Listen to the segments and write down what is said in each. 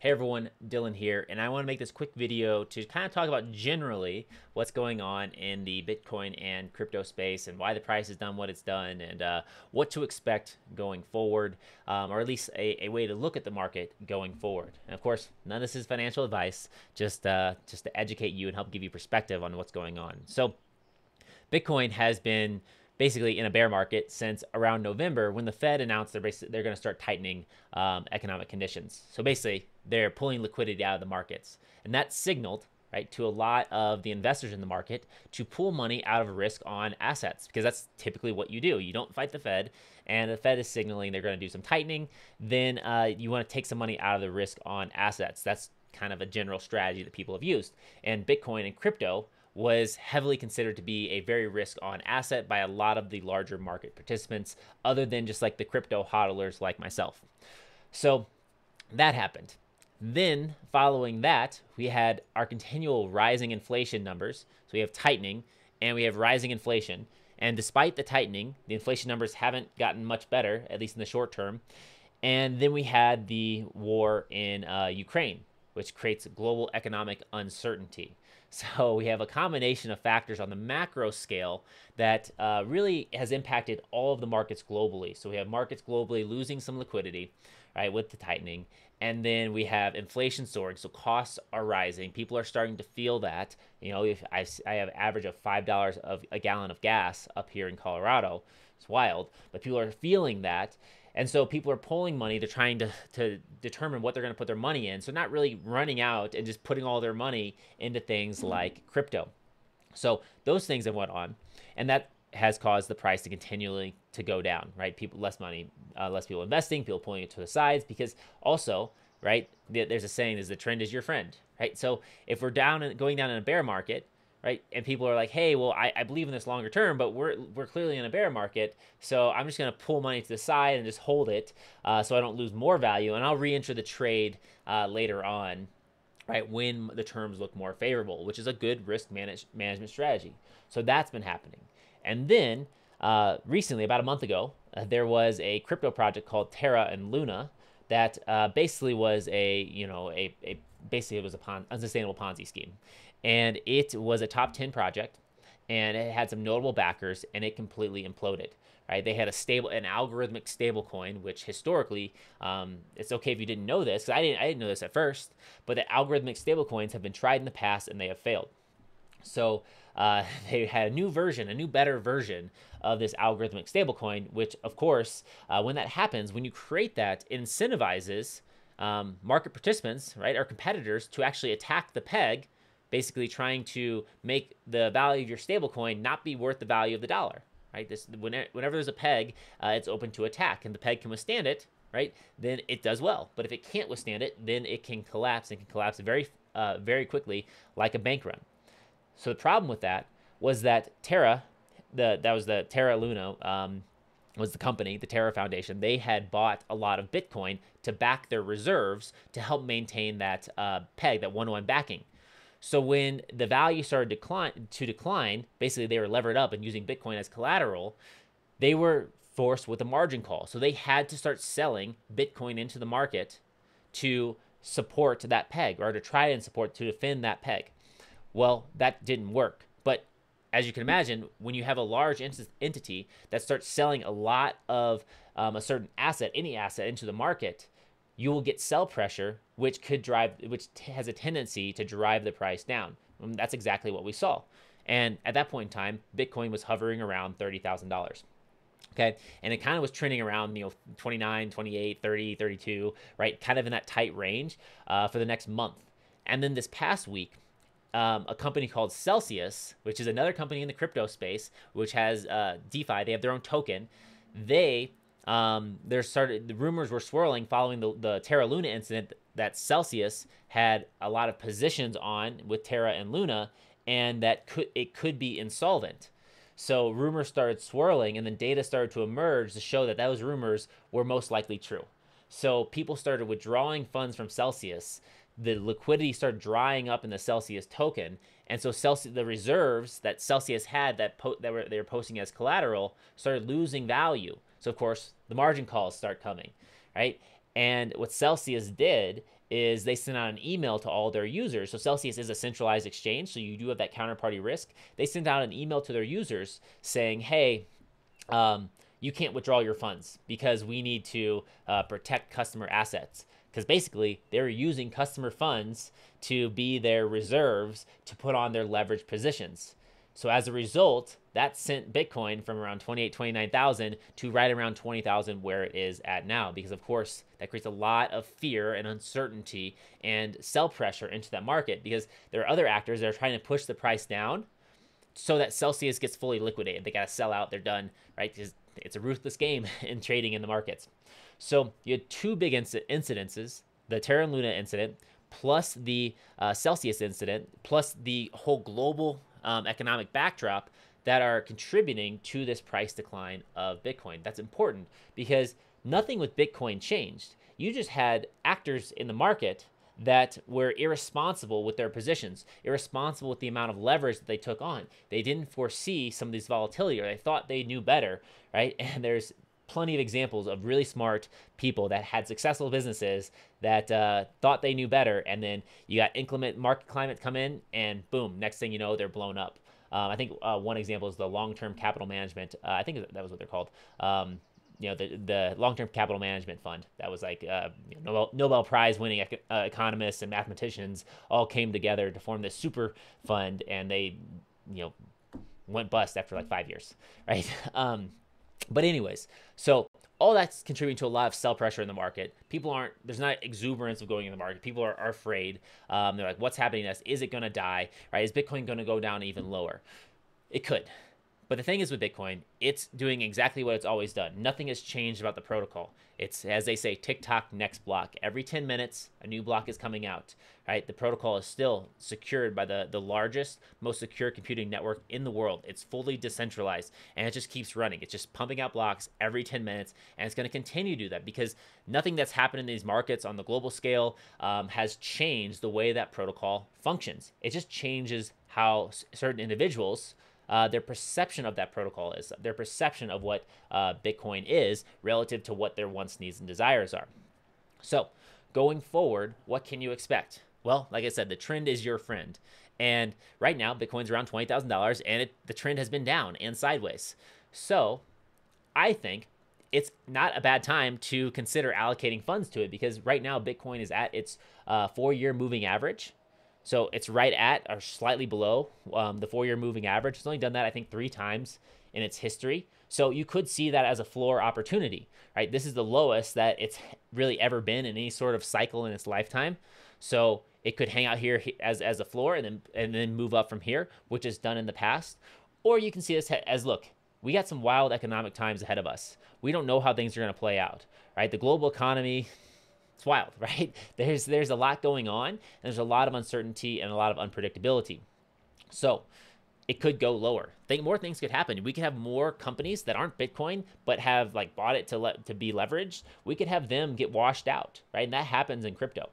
Hey everyone, Dylan here, and I want to make this quick video to kind of talk about generally what's going on in the Bitcoin and crypto space and why the price has done what it's done and what to expect going forward, or at least a way to look at the market going forward. And of course, none of this is financial advice, just to educate you and help give you perspective on what's going on. So Bitcoin has been basically in a bear market since around November when the Fed announced they're going to start tightening economic conditions. So basically, they're pulling liquidity out of the markets, and that signaled right to a lot of the investors in the market to pull money out of risk on assets because that's typically what you do. You don't fight the Fed, and the Fed is signaling they're going to do some tightening. Then you want to take some money out of the risk on assets. That's kind of a general strategy that people have used, and Bitcoin and crypto was heavily considered to be a very risk on asset by a lot of the larger market participants, other than just like the crypto hodlers like myself. So that happened. Then following that, we had our continual rising inflation numbers. So we have tightening and we have rising inflation. And despite the tightening, the inflation numbers haven't gotten much better, at least in the short term. And then we had the war in Ukraine, which creates global economic uncertainty. So we have a combination of factors on the macro scale that really has impacted all of the markets globally. So we have markets globally losing some liquidity, right, with the tightening. And then we have inflation soaring, so costs are rising. People are starting to feel that. You know, if I have an average of $5 of a gallon of gas up here in Colorado. It's wild, but people are feeling that. And so people are pulling money. They're trying to determine what they're going to put their money in. So not really running out and just putting all their money into things like crypto. So those things have went on, and that has caused the price to continually to go down, right? People, less money, less people investing, people pulling it to the sides because also, right, there's a saying is the trend is your friend, right? So if we're down and going down in a bear market, right? And people are like, hey, well, I believe in this longer term, but we're clearly in a bear market, so I'm just going to pull money to the side and just hold it so I don't lose more value, and I'll re-enter the trade later on, right, when the terms look more favorable, which is a good risk management strategy. So that's been happening. And then recently, about a month ago, there was a crypto project called Terra and Luna that basically was basically it was a unsustainable Ponzi scheme. And it was a top 10 project, and it had some notable backers, and it completely imploded. Right? They had an algorithmic stablecoin, which historically, it's okay if you didn't know this, because I didn't know this at first, but the algorithmic stablecoins have been tried in the past and they have failed. So they had a new better version of this algorithmic stablecoin, which of course, when that happens, when you create that, it incentivizes market participants, right, our competitors, to actually attack the peg, basically trying to make the value of your stablecoin not be worth the value of the dollar, right? Whenever there's a peg, it's open to attack, and the peg can withstand it, right? Then it does well. But if it can't withstand it, then it can collapse, and can collapse very quickly, like a bank run. So the problem with that was that Terra, that was the Terra Luna, was the company, the Terra Foundation. They had bought a lot of Bitcoin to back their reserves to help maintain that peg, that one-to-one backing. So when the value started to decline, basically they were levered up and using Bitcoin as collateral, they were forced with a margin call. So they had to start selling Bitcoin into the market to support that peg, or to try and support, to defend that peg. Well, that didn't work. But as you can imagine, when you have a large entity that starts selling a lot of a certain asset, any asset, into the market, you will get sell pressure, which has a tendency to drive the price down. And that's exactly what we saw. And at that point in time, Bitcoin was hovering around $30,000. Okay. And it kind of was trending around, 29, 28, 30, 32, right? Kind of in that tight range for the next month. And then this past week, a company called Celsius, which is another company in the crypto space, which has DeFi, they have their own token. The rumors were swirling following the Terra Luna incident that Celsius had a lot of positions on with Terra and Luna, and that it could be insolvent. So rumors started swirling, and then data started to emerge to show that those rumors were most likely true. So people started withdrawing funds from Celsius. The liquidity started drying up in the Celsius token, and so the reserves that Celsius had they were posting as collateral started losing value. So of course the margin calls start coming, right? And what Celsius did is they sent out an email to all their users. So Celsius is a centralized exchange, so you do have that counterparty risk. They sent out an email to their users saying, hey, you can't withdraw your funds because we need to protect customer assets. Because basically, they're using customer funds to be their reserves to put on their leveraged positions. So as a result, that sent Bitcoin from around 28, 29,000 to right around 20,000 where it is at now. Because of course, that creates a lot of fear and uncertainty and sell pressure into that market, because there are other actors that are trying to push the price down so that Celsius gets fully liquidated. They got to sell out. They're done, right? Because it's a ruthless game in trading in the markets. So you had two big incidences, the Terra Luna incident, plus the Celsius incident, plus the whole global economic backdrop that are contributing to this price decline of Bitcoin. That's important because nothing with Bitcoin changed. You just had actors in the market that were irresponsible with their positions, irresponsible with the amount of leverage that they took on. They didn't foresee some of these volatility, or they thought they knew better, right? And there's plenty of examples of really smart people that had successful businesses that thought they knew better, and then you got inclement market climate come in, and boom, next thing you know, they're blown up. I think one example is the long-term capital management. I think that was what they're called. The long-term capital management fund. That was like Nobel Prize winning economists and mathematicians all came together to form this super fund, and they went bust after like 5 years, right? But anyways, so all that's contributing to a lot of sell pressure in the market. There's not exuberance of going in the market. People are afraid. They're like, what's happening to us? Is it going to die, right? Is Bitcoin going to go down even lower? It could. But the thing is with Bitcoin, it's doing exactly what it's always done. Nothing has changed about the protocol. It's, as they say, tick-tock, next block. Every 10 minutes, a new block is coming out, right? The protocol is still secured by the largest, most secure computing network in the world. It's fully decentralized, and it just keeps running. It's just pumping out blocks every 10 minutes, and it's going to continue to do that because nothing that's happened in these markets on the global scale has changed the way that protocol functions. It just changes how certain individuals their perception of that protocol is, their perception of what Bitcoin is relative to what their wants, needs, and desires are. So going forward, what can you expect? Well, like I said, the trend is your friend. And right now, Bitcoin's around $20,000, and the trend has been down and sideways. So I think it's not a bad time to consider allocating funds to it, because right now, Bitcoin is at its 4-year moving average. So it's right at or slightly below the 4-year moving average. It's only done that, I think, 3 times in its history. So you could see that as a floor opportunity, right? This is the lowest that it's really ever been in any sort of cycle in its lifetime. So it could hang out here as a floor and then move up from here, which is done in the past. Or you can see this as, look, we got some wild economic times ahead of us. We don't know how things are going to play out, right? The global economy, it's wild, right? There's a lot going on, and there's a lot of uncertainty and a lot of unpredictability. So it could go lower. More things could happen. We could have more companies that aren't Bitcoin but have like bought it to be leveraged. We could have them get washed out, right? And that happens in crypto,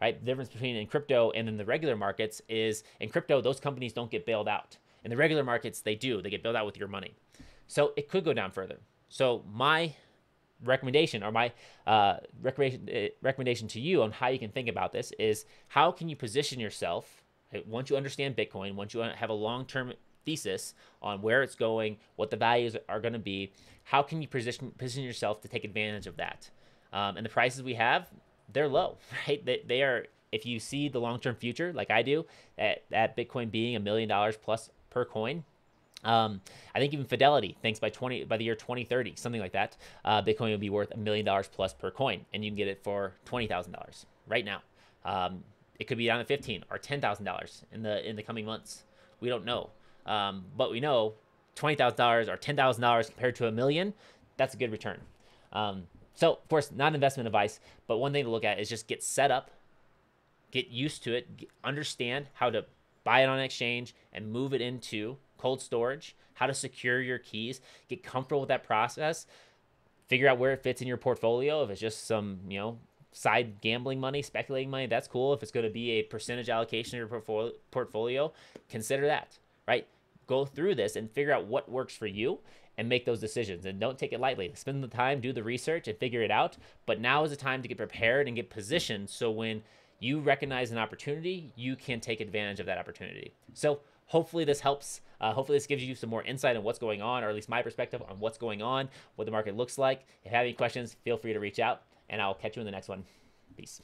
right? The difference between in crypto and in the regular markets is in crypto, those companies don't get bailed out. In the regular markets, they do. They get bailed out with your money. So it could go down further. So my recommendation, or my recommendation to you on how you can think about this is, how can you position yourself once you understand Bitcoin, once you have a long-term thesis on where it's going, what the values are going to be, how can you position yourself to take advantage of that? And the prices we have, they're low, right? They are, if you see the long-term future like I do, at Bitcoin being $1 million plus per coin, I think even Fidelity thinks by the year 2030, something like that, Bitcoin will be worth $1 million plus per coin, and you can get it for $20,000 right now. It could be down to $15,000 or $10,000 in the coming months. We don't know, but we know $20,000 or $10,000 compared to $1 million, that's a good return. So of course, not investment advice, but one thing to look at is just get set up, get used to it, understand how to buy it on an exchange and move it into cold storage, how to secure your keys, get comfortable with that process, figure out where it fits in your portfolio. If it's just some, side gambling money, speculating money, that's cool. If it's going to be a percentage allocation of your portfolio, consider that, right? Go through this and figure out what works for you, and make those decisions. And don't take it lightly. Spend the time, do the research, and figure it out. But now is the time to get prepared and get positioned so when you recognize an opportunity, you can take advantage of that opportunity. So hopefully this helps. Hopefully this gives you some more insight on what's going on, or at least my perspective on what's going on, what the market looks like. If you have any questions, feel free to reach out, and I'll catch you in the next one. Peace.